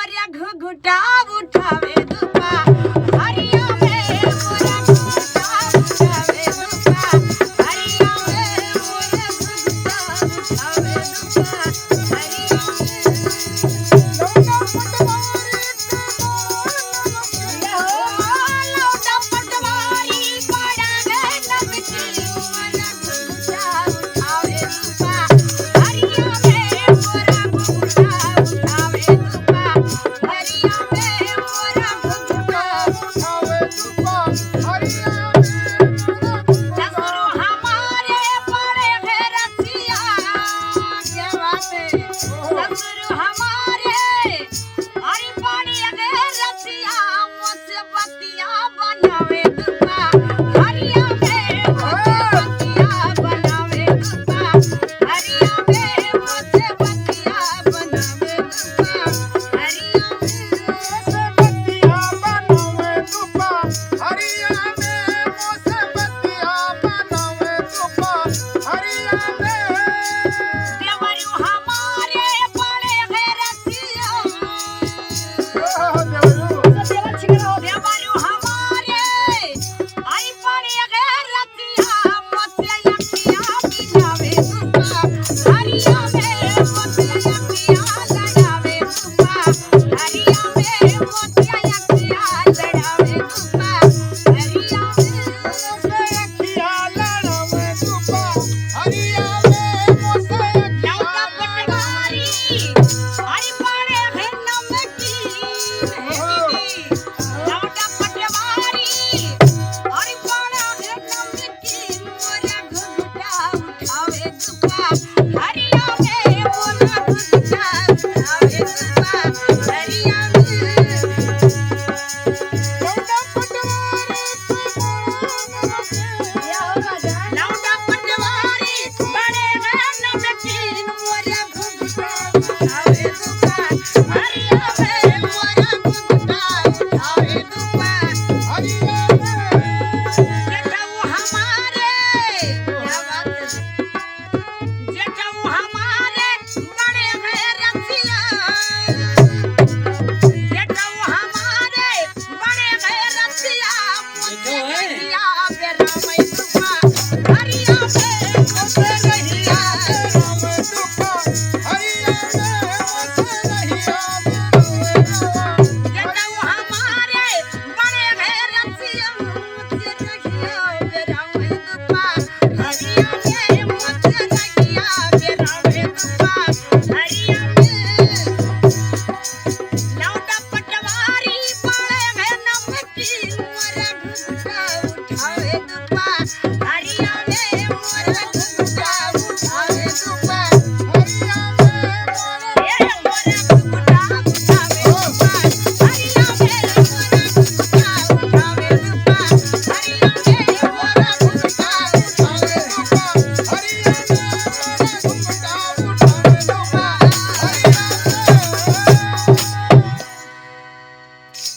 मोरा घुघुटा उठावे दुपा हरिया में मोरा घुघुटा उठावे दुपा हरिया में मोरा घुघुटा उठावे दुपा हरिया लौटा पटवारी पड़ा गए नमकी मोरा घुघुटा उठावे दुपा हरिया में मोरा घुघुटा उठावे दुपा हरिया में मोरा घुघुटा ससुर हमारे बड़े हैं रसिया क्या बात है ससुर हमारे अरे बड़ी है रसिया मुझसे बतिया बनावे दुपा हरिया में मुझसे बतिया बनावे दुपा हरिया में मुझसे बतिया बनावे दुपा हरिया देवरू हमारे बड़े हैं रसिया देवरू हमारे आई बड़ी है रसिया मुझसे अखियां बिनावे दुपा हरिया में मुझसे अखियां लड़ावे दुपा हरिया में मुझसे अखियां लड़ावे दुपा हरिया लौटा पटवारी अरे बड़े हैं नमकीन है दीदी लौटा पटवारी अरे बड़ा है नमकीन मोरा घुघुटा उठावे दुपा हरिया में मोरा घुघुटा उठावे दुपा हरिया में लौटा पटवारी बड़े हैं नमकीन मोरा घुघुटा उठावे दुपा